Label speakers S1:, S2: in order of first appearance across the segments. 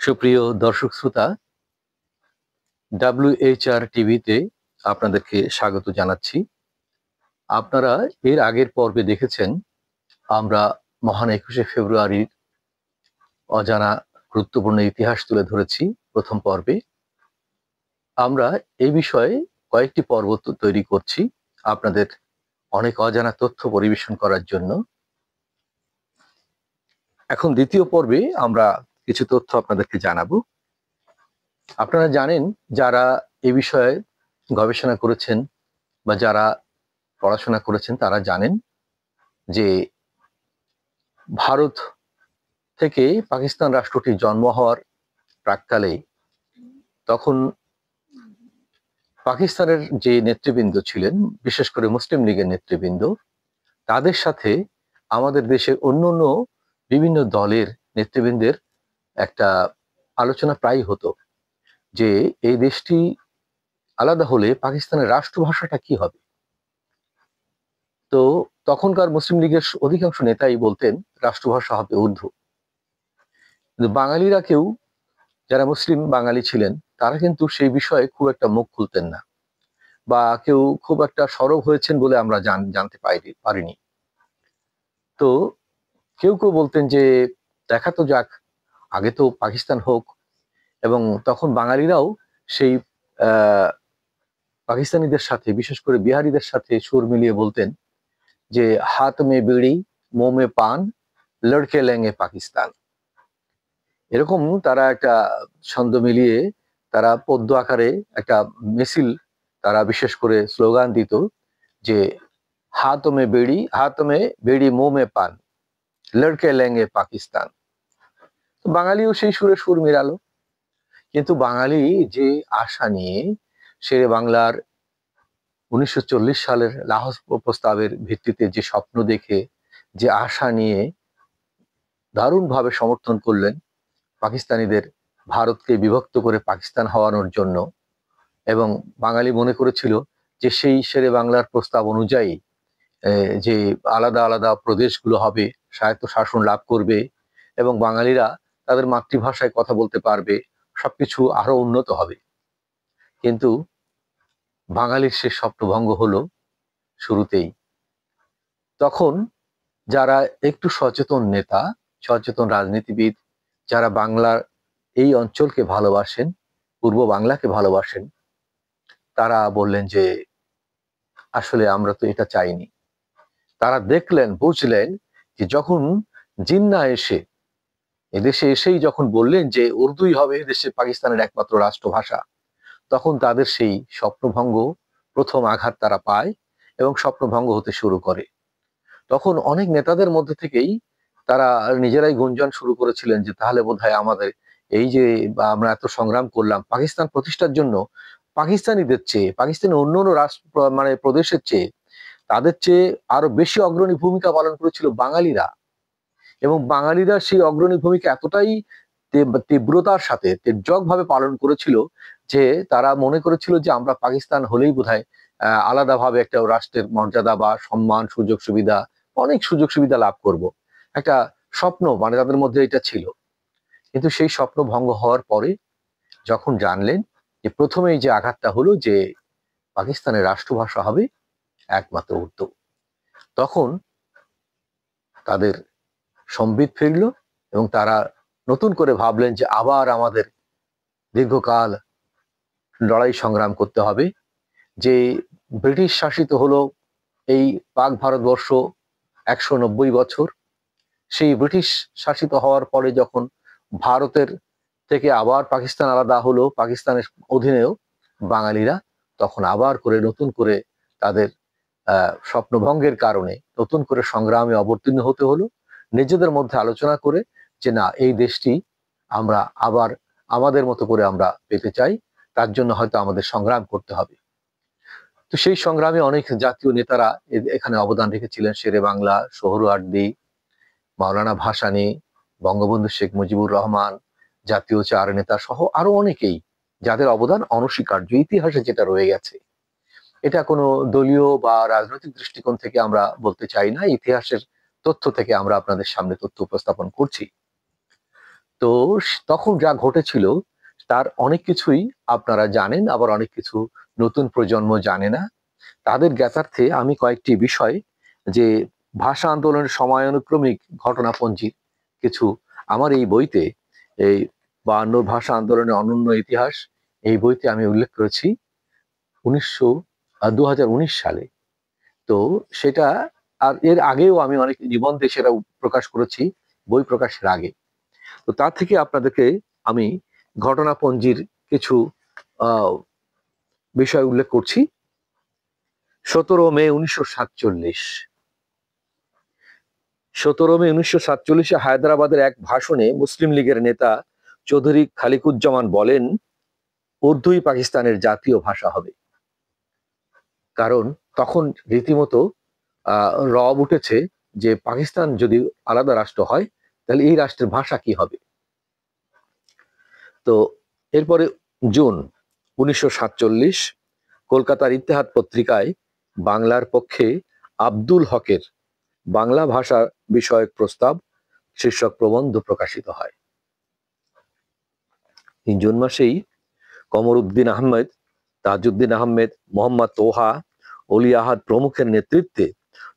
S1: সুপ্রিয় দর্শক শ্রোতা, WHR টিভিতে আপনাদেরকে স্বাগত জানাচ্ছি। আপনারা এর আগের পর্বে দেখেছেন আমরা মহান 21শে ফেব্রুয়ারির অজানা গুরুত্বপূর্ণ ইতিহাস তুলে ধরেছি প্রথম পর্বে। আমরা এই বিষয়ে কয়েকটি পর্ব তৈরি করছি আপনাদের অনেক অজানা তথ্য পরিবেশন করার জন্য। এখন দ্বিতীয় পর্বে আমরা কিছু তথ্য আপনাদেরকে জানাবো। আপনারা জানেন, যারা এ বিষয়ে গবেষণা করেছেন বা যারা পড়াশোনা করেছেন তারা জানেন যে ভারত থেকে পাকিস্তান রাষ্ট্রটির জন্ম হওয়ার প্রাক্কালে তখন পাকিস্তানের যে নেতৃবৃন্দ ছিলেন, বিশেষ করে মুসলিম লীগের নেতৃবৃন্দ, তাদের সাথে আমাদের দেশের অন্যান্য বিভিন্ন দলের নেতৃবৃন্দের একটা আলোচনা প্রায় হতো যে এই দেশটি আলাদা হলে পাকিস্তানের রাষ্ট্রভাষাটা কি হবে। তো তখনকার মুসলিম লীগের অধিকাংশ নেতাই বলতেন রাষ্ট্রভাষা হবে উর্দু। কিন্তু বাঙালিরা কেউ, যারা মুসলিম বাঙালি ছিলেন, তারা কিন্তু সেই বিষয়ে খুব একটা মুখ খুলতেন না, বা কেউ খুব একটা সরব হয়েছেন বলে আমরা জানতে পারিনি। তো কেউ কেউ বলতেন যে দেখা তো যাক, আগে তো পাকিস্তান হোক। এবং তখন বাঙালিরাও সেই পাকিস্তানিদের সাথে, বিশেষ করে বিহারিদের সাথে সুর মিলিয়ে বলতেন যে হাত মে বিড়ি মুঁ মে পান লড়কে লেঙ্গে পাকিস্তান। এরকম তারা একটা ছন্দ মিলিয়ে তারা পদ্য আকারে একটা মিছিল, তারা বিশেষ করে স্লোগান দিত যে হাত মে বেড়ি মুঁ মে পান লড়কে লেঙ্গে পাকিস্তান। বাঙালিও সেই সুরে সুর মেলালো। কিন্তু বাঙালি যে আশা নিয়ে শেরে বাংলার 1940 সালের লাহোর প্রস্তাবের ভিত্তিতে যে স্বপ্ন দেখে, যে আশা নিয়ে দারুণভাবে সমর্থন করলেন পাকিস্তানিদের ভারতকে বিভক্ত করে পাকিস্তান হওয়ানোর জন্য, এবং বাঙালি মনে করেছিল যে সেই শেরে বাংলার প্রস্তাব অনুযায়ী যে আলাদা আলাদা প্রদেশগুলো হবে, স্বায়ত্ত শাসন লাভ করবে এবং বাঙালিরা তাদের মাতৃভাষায় কথা বলতে পারবে, সবকিছু আরো উন্নত হবে। কিন্তু বাঙালির সে স্বপ্নভঙ্গ হলো শুরুতেই। তখন যারা একটু সচেতন নেতা, সচেতন রাজনীতিবিদ, যারা বাংলার এই অঞ্চলকে ভালোবাসেন, পূর্ব বাংলাকে ভালোবাসেন, তারা বললেন যে আসলে আমরা তো এটা চাইনি। তারা দেখলেন, বুঝলেন যে যখন জিন্না এসে এদেশে এসেই যখন বললেন যে উর্দুই হবে এদেশে পাকিস্তানের একমাত্র রাষ্ট্রভাষা, তখন তাদের সেই স্বপ্নভঙ্গ প্রথম আঘাত তারা পায় এবং স্বপ্নভঙ্গ হতে শুরু করে। তখন অনেক নেতাদের মধ্যে থেকেই তারা নিজেরাই গুঞ্জন শুরু করেছিলেন যে তাহলে বোধহয় আমাদের এই যে আমরা এত সংগ্রাম করলাম পাকিস্তান প্রতিষ্ঠার জন্য, পাকিস্তানিদের চেয়ে, পাকিস্তানের অন্যান্য রাষ্ট্র মানে প্রদেশের চেয়ে, তাদের চেয়ে আরো বেশি অগ্রণী ভূমিকা পালন করেছিল বাঙালিরা। এবং বাঙালিরা সেই অগ্রণী ভূমিকা এতটাই তীব্রতার সাথে ভাবে পালন করেছিল যে তারা মনে করেছিল যে আমরা পাকিস্তান হলেই বোধহয় আলাদাভাবে একটা রাষ্ট্রের মর্যাদা বা সম্মান, সুযোগ সুবিধা, অনেক সুযোগ সুবিধা লাভ করব। একটা স্বপ্ন মানে তাদের মধ্যে এটা ছিল। কিন্তু সেই স্বপ্ন ভঙ্গ হওয়ার পরে যখন জানলেন যে প্রথমেই যে আঘাতটা হলো যে পাকিস্তানের রাষ্ট্রভাষা হবে একমাত্র উর্দু, তখন তাদের সম্বিত ফিরল এবং তারা নতুন করে ভাবলেন যে আবার আমাদের দীর্ঘকাল লড়াই সংগ্রাম করতে হবে। যে ব্রিটিশ শাসিত হলো এই পাক ভারতবর্ষ 190 বছর, সেই ব্রিটিশ শাসিত হওয়ার পরে যখন ভারতের থেকে আবার পাকিস্তান আলাদা হলো, পাকিস্তানের অধীনেও বাঙালিরা তখন আবার করে নতুন করে তাদের স্বপ্নভঙ্গের কারণে নতুন করে সংগ্রামে অবতীর্ণ হতে হলো, নিজেদের মধ্যে আলোচনা করে যে না, এই দেশটি আমরা আবার আমাদের মতো করে আমরা পেতে চাই, তার জন্য হয়তো আমাদের সংগ্রাম করতে হবে। তো সেই সংগ্রামে অনেক জাতীয় নেতারা এখানে অবদান রেখেছিলেন। শেরে বাংলা, সোহরাওয়ার্দী, মাওলানা ভাসানী, বঙ্গবন্ধু শেখ মুজিবুর রহমান, জাতীয় চার নেতা সহ আরো অনেকেই, যাদের অবদান অনস্বীকার্য, ইতিহাসে যেটা রয়ে গেছে। এটা কোনো দলীয় বা রাজনৈতিক দৃষ্টিকোণ থেকে আমরা বলতে চাই না, ইতিহাসের তথ্য থেকে আমরা আপনাদের সামনে তথ্য উপস্থাপন করছি। তো তখন যা ঘটেছিল তার অনেক কিছুই আপনারা জানেন, আবার অনেক কিছু নতুন প্রজন্ম জানে না। তাদের জ্ঞাতার্থে আমি কয়েকটি বিষয়, যে ভাষা আন্দোলনের সময়ানুক্রমিক ঘটনাপঞ্জির কিছু আমার এই বইতে, এই 52 ভাষা আন্দোলনের অনন্য ইতিহাস, এই বইতে আমি উল্লেখ করেছি 2019 সালে। তো সেটা, আর এর আগেও আমি অনেক নিবন্ধে সেটা প্রকাশ করেছি বই প্রকাশের আগে। তো তার থেকে আপনাদেরকে আমি ঘটনাপঞ্জির কিছু বিষয় উল্লেখ করছি। 17 মে 1947, 17 মে 1947 হায়দ্রাবাদের এক ভাষণে মুসলিম লীগের নেতা চৌধুরী খালিকুজ্জামান বলেন, উর্দুই পাকিস্তানের জাতীয় ভাষা হবে। কারণ তখন রীতিমতো রব উঠেছে যে পাকিস্তান যদি আলাদা রাষ্ট্র হয় তাহলে এই রাষ্ট্রের ভাষা কি হবে। তো এরপরে জুন 1947 কলকাতার ইত্তেহাদ পত্রিকায় বাংলার পক্ষে আব্দুল হকের বাংলা ভাষা বিষয়ক প্রস্তাব শীর্ষক প্রবন্ধ প্রকাশিত হয়। জুন মাসেই কমর উদ্দিন আহমেদ, তাজউদ্দিন আহমেদ, মোহাম্মদ তোহা, অলি আহাদ প্রমুখের নেতৃত্বে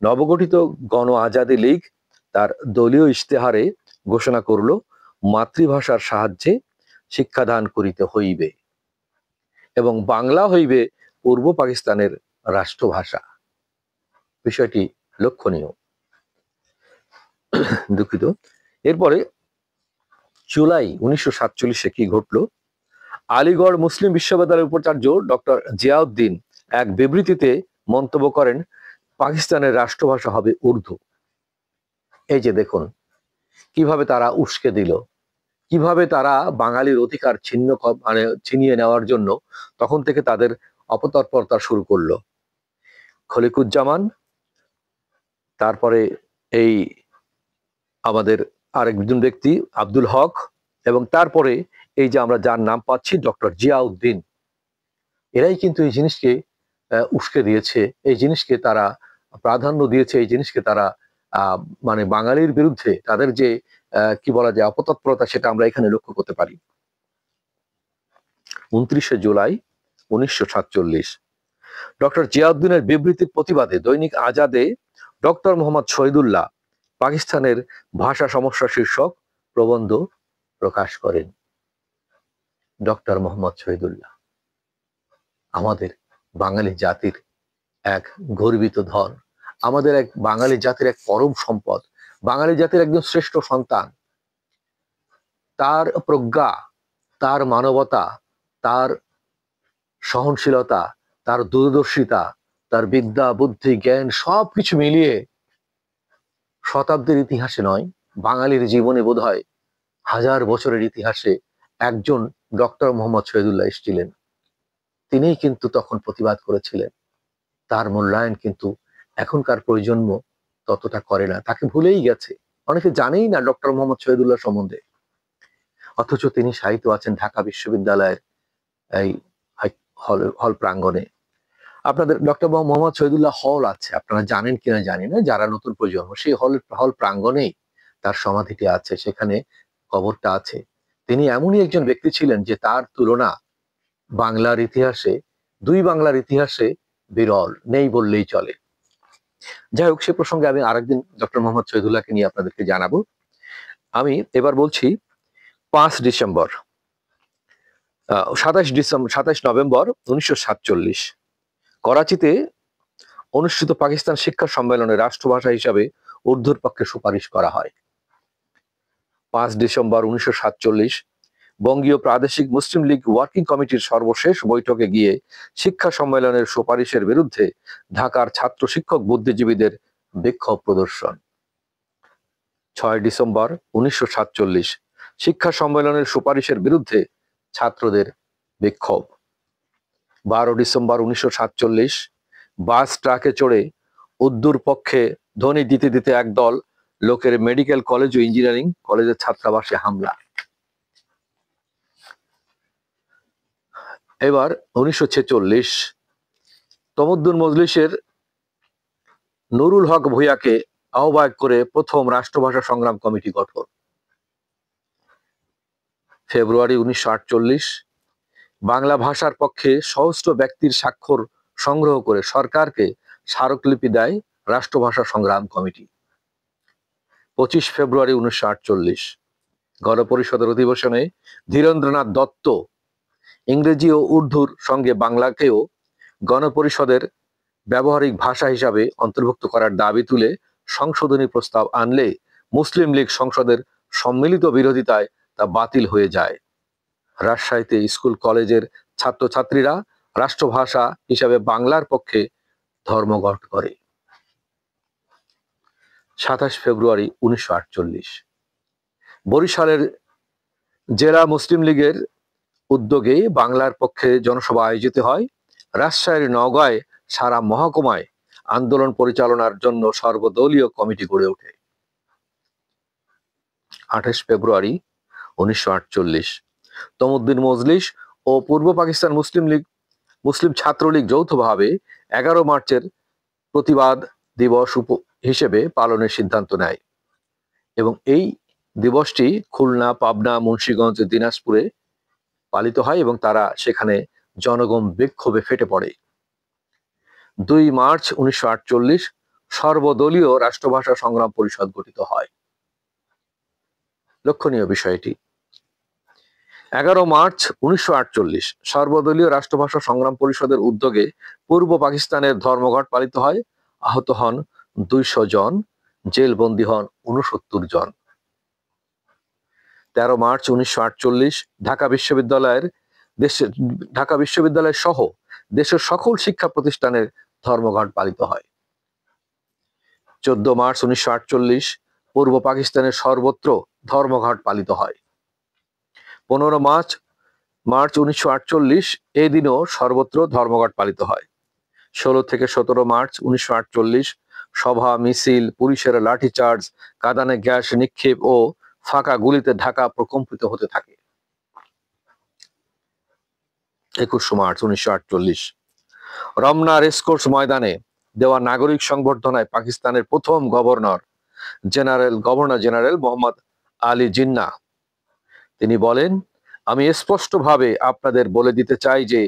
S1: নবগঠিত গণ আজাদি লীগ তার দলীয় ইশতেহারে ঘোষণা করল, মাতৃভাষার সাহায্যে শিক্ষাদান করিতে হইবে এবং বাংলা হইবে পূর্ব পাকিস্তানের রাষ্ট্রভাষা। বিষয়টি লক্ষণীয়। দুঃখিত। এরপরে জুলাই 1947 কি ঘটলো? আলিগড় মুসলিম বিশ্ববিদ্যালয়ের উপাচার্য ডক্টর জিয়াউদ্দিন এক বিবৃতিতে মন্তব্য করেন, পাকিস্তানের রাষ্ট্রভাষা হবে উর্দু। এই যে দেখুন কিভাবে তারা উস্কে দিল, কিভাবে তারা বাঙালির অধিকার ছিনিয়ে নেওয়ার জন্য তখন থেকে তাদের অপতৎপরতা শুরু করলো। খলিকুজ্জামান, তারপরে এই আমাদের আরেকজন ব্যক্তি আব্দুল হক, এবং তারপরে এই যে আমরা যার নাম পাচ্ছি ডক্টর জিয়াউদ্দিন, এরাই কিন্তু এই জিনিসকে উস্কে দিয়েছে, এই জিনিসকে তারা প্রাধান্য দিয়েছে, এই জিনিসকে তারা মানে বাঙালির বিরুদ্ধে তাদের যে কি বলা যায় অপতৎপরতা, সেটা আমরা এখানে লক্ষ্য করতে পারি। 29 জুলাই 1947 ডক্টর জিয়াউদ্দিনের বিবৃতির প্রতিবাদে দৈনিক আজাদে ডক্টর মোহাম্মদ শহীদুল্লাহ পাকিস্তানের ভাষা সমস্যা শীর্ষক প্রবন্ধ প্রকাশ করেন। ডক্টর মোহাম্মদ শহীদুল্লাহ আমাদের বাঙালি জাতির এক গর্বিত ধন, আমাদের এক বাঙালি জাতির এক পরম সম্পদ, বাঙালি জাতির একজন শ্রেষ্ঠ সন্তান। তার প্রজ্ঞা, তার মানবতা, তার সহনশীলতা, তার দূরদর্শিতা, তার বিদ্যা বুদ্ধি জ্ঞান সবকিছু মিলিয়ে শতাব্দীর ইতিহাসে নয়, বাঙালির জীবনে বোধহয় 1000 বছরের ইতিহাসে একজন ডক্টর মোহাম্মদ শহীদুল্লাহ এসেছিলেন। তিনিই কিন্তু তখন প্রতিবাদ করেছিলেন। তার মূল্যায়ন কিন্তু এখনকার প্রজন্ম ততটা করে না, তাকে ভুলেই গেছে, অনেকে জানেই না ডক্টর মোহাম্মদ শহীদুল্লাহ সম্বন্ধে। অথচ তিনি সাহিত্য আছেন ঢাকা বিশ্ববিদ্যালয়ের এই হল প্রাঙ্গণে। আপনাদের ডক্টর মোহাম্মদ শহীদুল্লাহ হল আছে, আপনারা জানেন কিনা জানি না, যারা নতুন প্রজন্ম, সেই হল প্রাঙ্গণেই তার সমাধিটি আছে, সেখানে কবরটা আছে। তিনি এমনই একজন ব্যক্তি ছিলেন যে তার তুলনা বাংলার ইতিহাসে, দুই বাংলার ইতিহাসে বিরল, নেই বললেই চলে। যাই হোক, সে প্রসঙ্গে আমি আরেকদিন ডক্টর মোহাম্মদ শহীদুল্লাহকে নিয়ে আপনাদেরকে জানাবো। আমি এবার বলছি 5 ডিসেম্বর 27 নভেম্বর 1947 করাচিতে অনুষ্ঠিত পাকিস্তান শিক্ষা সম্মেলনে রাষ্ট্রভাষা হিসাবে উর্দুর পক্ষে সুপারিশ করা হয়। 5 ডিসেম্বর 1947 বঙ্গীয় প্রাদেশিক মুসলিম লীগ ওয়ার্কিং কমিটির সর্বশেষ বৈঠকে গিয়ে শিক্ষা সম্মেলনের সুপারিশের বিরুদ্ধে ঢাকার ছাত্র শিক্ষক বুদ্ধিজীবীদের বিক্ষোভ প্রদর্শন। 6 ডিসেম্বর 1947 শিক্ষা সম্মেলনের সুপারিশের বিরুদ্ধে ছাত্রদের বিক্ষোভ। 12 ডিসেম্বর 1947 বাস ট্রাকে চড়ে উর্দুর পক্ষে ধ্বনি দিতে দিতে একদল লোকের মেডিকেল কলেজ ও ইঞ্জিনিয়ারিং কলেজের ছাত্রাবাসে হামলা। এবার 1946 তমদ্দুন মজলিসের নুরুল হক ভূঁইয়াকে আহ্বায়ক করে প্রথম রাষ্ট্রভাষা সংগ্রাম কমিটি গঠন। ফেব্রুয়ারি 1948 বাংলা ভাষার পক্ষে সহস্র ব্যক্তির স্বাক্ষর সংগ্রহ করে সরকারকে স্মারকলিপি দেয় রাষ্ট্রভাষা সংগ্রাম কমিটি। 25 ফেব্রুয়ারি 1948 গণপরিষদের অধিবেশনে ধীরেন্দ্রনাথ দত্ত ইংরেজি ও উর্দুর সঙ্গে বাংলাকেও গণপরিষদের ব্যবহারিক ভাষা হিসাবে অন্তর্ভুক্ত করার দাবি তুলে সংশোধনী প্রস্তাব আনলে মুসলিম লীগ সংসদের সম্মিলিত বিরোধিতায় তা বাতিল হয়ে যায়। রাজশাহীতে স্কুল কলেজের ছাত্রছাত্রীরা রাষ্ট্রভাষা হিসাবে বাংলার পক্ষে ধর্মঘট করে। 27 ফেব্রুয়ারি 1948 বরিশালের জেলা মুসলিম লীগের উদ্যোগে বাংলার পক্ষে জনসভা আয়োজিত হয়। রাজশাহীর নওগাঁয় সারা মহকুমায় আন্দোলন পরিচালনার জন্য সর্বদলীয় কমিটি গড়ে ওঠে। 28 ফেব্রুয়ারি 1948 তমুদ্দিন মজলিস ও পূর্ব পাকিস্তান মুসলিম ছাত্রলীগ যৌথভাবে 11 মার্চের প্রতিবাদ দিবস হিসেবে পালনের সিদ্ধান্ত নেয় এবং এই দিবসটি খুলনা, পাবনা, মুন্সিগঞ্জ, দিনাজপুরে পালিত হয় এবং তারা সেখানে জনগণ বিক্ষোভে ফেটে পড়ে। 2 মার্চ 1948 সর্বদলীয় রাষ্ট্রভাষা সংগ্রাম পরিষদ গঠিত হয়। লক্ষণীয় বিষয়টি 11 মার্চ 1948 সর্বদলীয় রাষ্ট্রভাষা সংগ্রাম পরিষদের উদ্যোগে পূর্ব পাকিস্তানের ধর্মঘট পালিত হয়। আহত হন 200 জন, জেলবন্দী হন 69 জন। 13 মার্চ 1948 ঢাকা বিশ্ববিদ্যালয় সহ দেশের সকল শিক্ষা প্রতিষ্ঠানের ধর্মঘট পালিত হয়। 14 মার্চ 1948 পূর্ব পাকিস্তানের সর্বত্র ধর্মঘট পালিত হয়। 15 মার্চ 1948 এই দিনও সর্বত্র ধর্মঘট পালিত হয়। 16 থেকে 17 মার্চ 1948 সভা, মিছিল, পুলিশের লাঠিচার্জ, কাঁদানে গ্যাস নিক্ষেপ ও ফাঁকা গুলিতে ঢাকা প্রকম্পিত হতে থাকে। 21 মার্চ 1948 রমনা রেসকোর্স ময়দানে দেওয়া নাগরিক সংবর্ধনায় পাকিস্তানের প্রথম গভর্নর জেনারেল মোহাম্মদ আলী জিন্নাহ তিনি বলেন, আমি স্পষ্টভাবে আপনাদের বলে দিতে চাই যে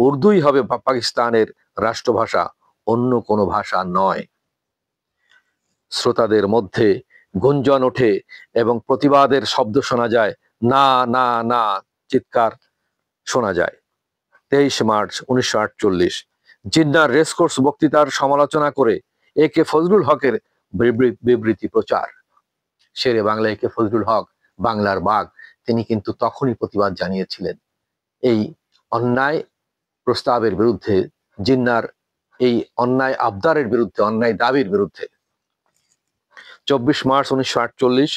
S1: উর্দুই হবে পাকিস্তানের রাষ্ট্রভাষা, অন্য কোনো ভাষা নয়। শ্রোতাদের মধ্যে গুঞ্জন ওঠে এবং প্রতিবাদের শব্দ শোনা যায়, না না না চিৎকার শোনা যায়। 23 মার্চ 1948 জিন্নাহর রেসকোর্স বক্তৃতার সমালোচনা করে একে ফজলুল হকের বিবৃতি প্রচার। শেরে বাংলা একে ফজলুল হক, বাংলার বাঘ, তিনি কিন্তু তখনই প্রতিবাদ জানিয়েছিলেন এই অন্যায় প্রস্তাবের বিরুদ্ধে, জিন্নাহর এই অন্যায় আবদারের বিরুদ্ধে, অন্যায় দাবির বিরুদ্ধে। 24 মার্চ 1948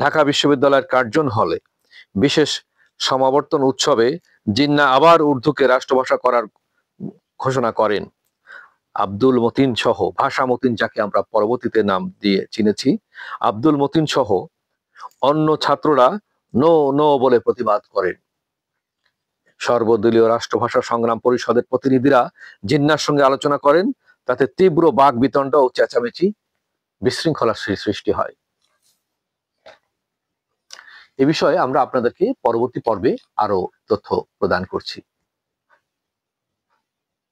S1: ঢাকা বিশ্ববিদ্যালয়ের কার্জন হলে বিশেষ সমাবর্তন উৎসবে জিন্নাহ আবার উর্দুকে রাষ্ট্রভাষা করার ঘোষণা করেন। আব্দুল মতিন সহ, ভাষা মতিন যাকে আমরা পরবর্তীতে নাম দিয়ে চিনেছি, আব্দুল মতিন সহ অন্য ছাত্ররা নো নো বলে প্রতিবাদ করেন। সর্বদলীয় রাষ্ট্রভাষা সংগ্রাম পরিষদের প্রতিনিধিরা জিন্নাহর সঙ্গে আলোচনা করেন, তাতে তীব্র বাক বিতণ্ড ও চেঁচামেচি, বিশৃঙ্খলার সৃষ্টি হয়। এ বিষয়ে আমরা আপনাদেরকে পরবর্তী পর্বে আরো তথ্য প্রদান করছি।